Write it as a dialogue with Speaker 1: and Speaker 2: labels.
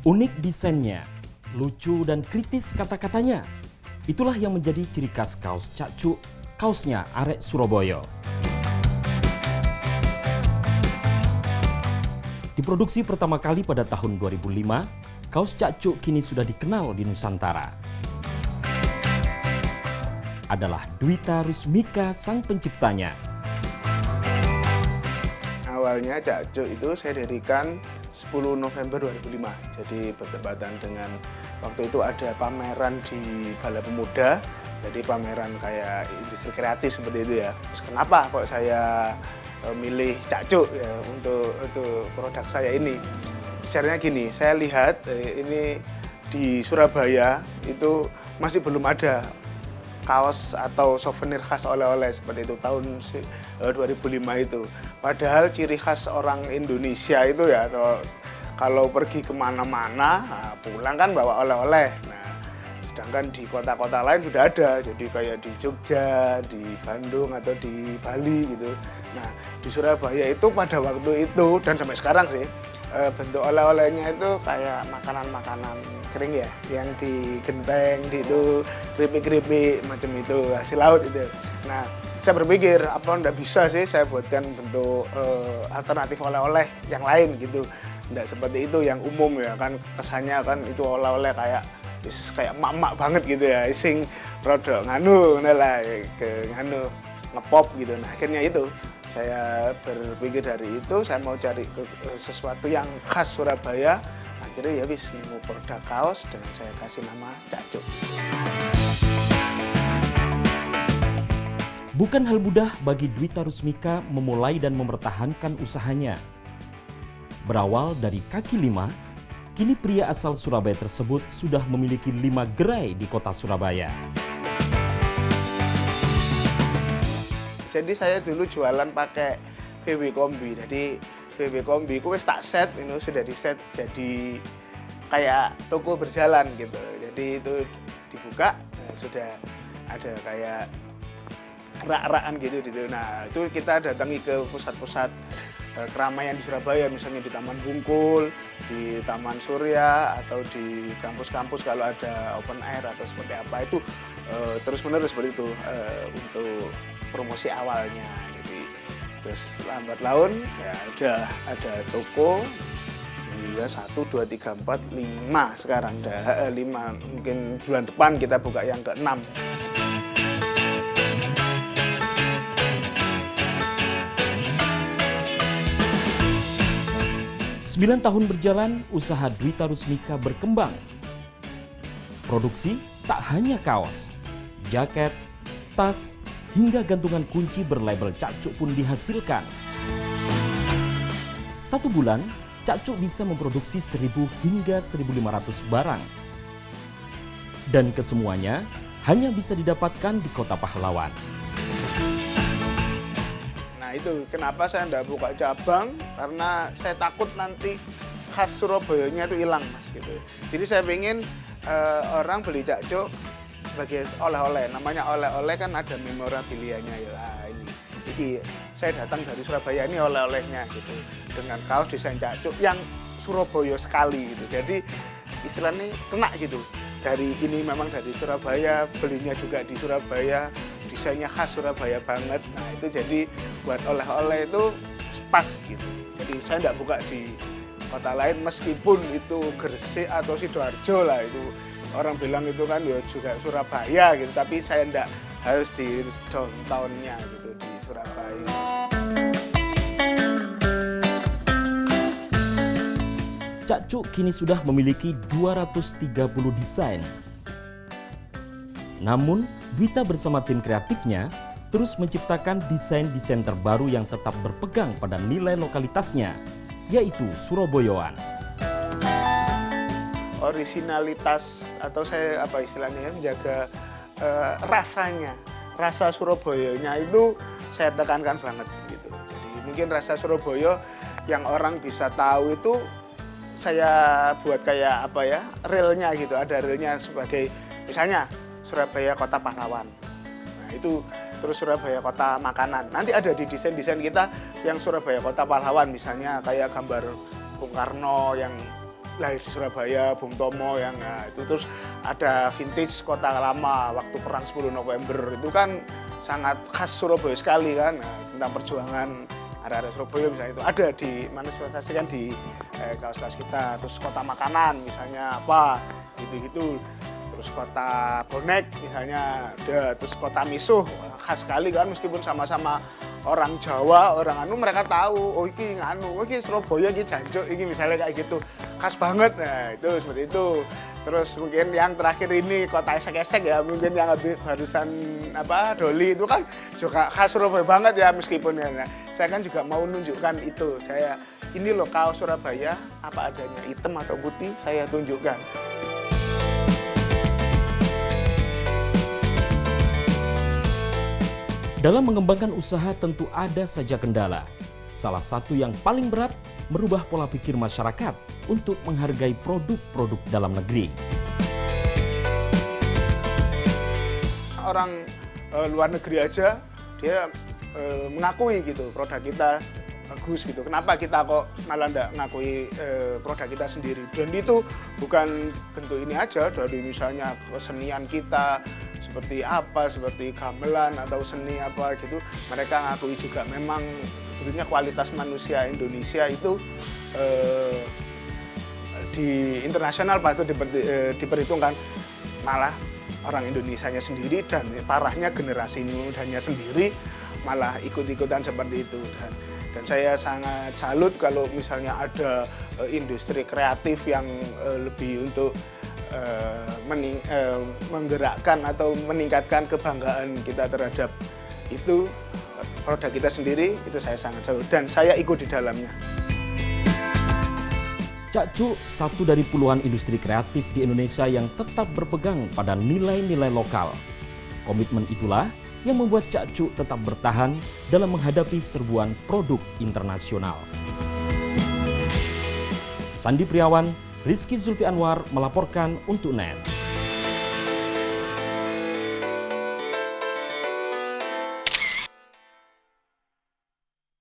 Speaker 1: Unik desainnya, lucu dan kritis kata-katanya. Itulah yang menjadi ciri khas kaos Cak Cuk, kaosnya arek Surabaya. Diproduksi pertama kali pada tahun 2005, kaos Cak Cuk kini sudah dikenal di Nusantara. Adalah Dwita Rusmika sang penciptanya.
Speaker 2: Awalnya Cak Cuk itu saya dirikan 10 November 2005. Jadi bertepatan dengan waktu itu ada pameran di Balai Pemuda. Jadi pameran kayak industri kreatif seperti itu ya. Terus kenapa kok saya milih Cak Cuk ya untuk produk saya ini? Sebenarnya gini, saya lihat ini di Surabaya itu masih belum ada kaos atau souvenir khas oleh-oleh seperti itu tahun 2005 itu. Padahal ciri khas orang Indonesia itu ya, kalau pergi kemana-mana pulang kan bawa oleh-oleh. Nah, sedangkan di kota-kota lain sudah ada, jadi kayak di Jogja, di Bandung atau di Bali gitu. Nah, di Surabaya itu pada waktu itu dan sampai sekarang sih bentuk oleh-olehnya itu kayak makanan-makanan kering ya, yang digenteng, itu keripik-keripik macam itu, hasil laut itu. Nah, saya berpikir apa ndak bisa sih saya buatkan bentuk alternatif oleh-oleh yang lain gitu. Ndak seperti itu yang umum ya kan, kesannya kan itu oleh-oleh kayak emak-emak banget gitu ya, sing produk nganu lah ke nganu ngepop gitu. Nah, akhirnya itu saya berpikir dari itu saya mau cari sesuatu yang khas Surabaya. Akhirnya ya wis nemu produk kaos dan saya kasih nama Cak Cuk.
Speaker 1: Bukan hal mudah bagi Dwita Rusmika memulai dan mempertahankan usahanya. Berawal dari kaki lima, kini pria asal Surabaya tersebut sudah memiliki 5 gerai di kota Surabaya.
Speaker 2: Jadi saya dulu jualan pakai VW Kombi. Jadi VW Kombi itu tak set, ini sudah di set jadi kayak toko berjalan gitu. Jadi itu dibuka, sudah ada kayak rak-rakan gitu. Nah itu kita datangi ke pusat-pusat keramaian di Surabaya, misalnya di Taman Bungkul, di Taman Surya, atau di kampus-kampus kalau ada open air atau seperti apa itu terus-menerus seperti itu untuk promosi awalnya. Jadi terus lambat laun ya udah ada toko ya 1, 2, 3, 4, 5 sekarang udah 5, mungkin bulan depan kita buka yang ke-6.
Speaker 1: 9 tahun berjalan, usaha Dwita Rusmika berkembang. Produksi tak hanya kaos, jaket, tas, hingga gantungan kunci berlabel Cak Cuk pun dihasilkan. 1 bulan, Cak Cuk bisa memproduksi 1.000 hingga 1.500 barang. Dan kesemuanya hanya bisa didapatkan di Kota Pahlawan.
Speaker 2: Nah itu kenapa saya tidak buka cabang, karena saya takut nanti khas Surabayanya itu hilang mas gitu. Jadi saya ingin orang beli Cak Cuk sebagai oleh-oleh, namanya oleh-oleh kan ada memorabilianya ya. Ini saya datang dari Surabaya, ini oleh-olehnya gitu, dengan kaos desain Cak Cuk yang Surabaya sekali gitu. Jadi istilahnya kena gitu, dari ini memang dari Surabaya, belinya juga di Surabaya, desainnya khas Surabaya banget. Nah itu jadi buat oleh-oleh itu pas gitu. Jadi saya tidak buka di kota lain, meskipun itu Gresik atau Sidoarjo lah, itu orang bilang itu kan ya juga Surabaya gitu, tapi saya tidak harus di downtown-nya gitu di Surabaya.
Speaker 1: Cak Cuk kini sudah memiliki 230 desain. Namun, Dwita bersama tim kreatifnya terus menciptakan desain-desain terbaru yang tetap berpegang pada nilai lokalitasnya, yaitu Surabayaan.
Speaker 2: Originalitas atau saya apa istilahnya ya, menjaga rasanya, rasa Surabayanya itu saya tekankan banget gitu. Jadi mungkin rasa Surabaya yang orang bisa tahu itu saya buat kayak apa ya, realnya gitu, ada realnya sebagai misalnya Surabaya Kota Pahlawan. Nah itu terus Surabaya Kota Makanan. Nanti ada di desain-desain kita yang Surabaya Kota Pahlawan, misalnya kayak gambar Bung Karno yang lahir di Surabaya, Bung Tomo yang itu, terus ada vintage Kota Lama waktu perang 10 November itu kan sangat khas Surabaya sekali kan, tentang perjuangan arek-arek Surabaya misalnya itu ada dimanifestasikan di kaos-kaos kita. Terus kota makanan misalnya apa gitu-gitu, terus kota bonek misalnya ada, terus kota misuh khas sekali kan, meskipun sama-sama orang Jawa, orang anu, mereka tahu oh iki nganu, oh iki Surabaya, iki Jancuk, iki misalnya kayak gitu, khas banget. Nah itu seperti itu. Terus mungkin yang terakhir ini kota esek-esek ya, mungkin yang barusan apa Doli itu kan juga khas Surabaya banget ya, meskipun ya. Nah, saya kan juga mau menunjukkan itu, saya ini loh kaos Surabaya apa adanya, hitam atau putih saya tunjukkan.
Speaker 1: Dalam mengembangkan usaha tentu ada saja kendala. Salah satu yang paling berat merubah pola pikir masyarakat untuk menghargai produk-produk dalam negeri.
Speaker 2: Orang luar negeri aja dia mengakui gitu produk kita bagus gitu. Kenapa kita kok malah nggak ngakui produk kita sendiri? Dan itu bukan bentuk ini aja, dari misalnya kesenian kita seperti apa, seperti gamelan atau seni apa gitu, mereka ngakui juga memang sebetulnya kualitas manusia Indonesia itu di internasional patut diperhitungkan. Malah orang Indonesianya sendiri dan parahnya generasi mudanya sendiri malah ikut-ikutan seperti itu. Dan saya sangat salut kalau misalnya ada industri kreatif yang lebih untuk menggerakkan atau meningkatkan kebanggaan kita terhadap itu produk kita sendiri, itu saya sangat salut dan saya ikut di dalamnya.
Speaker 1: Cak-Cuk satu dari puluhan industri kreatif di Indonesia yang tetap berpegang pada nilai-nilai lokal. Komitmen itulah yang membuat Cak-Cuk tetap bertahan dalam menghadapi serbuan produk internasional. Sandi Priawan, Rizky Zulfi Anwar melaporkan untuk NET.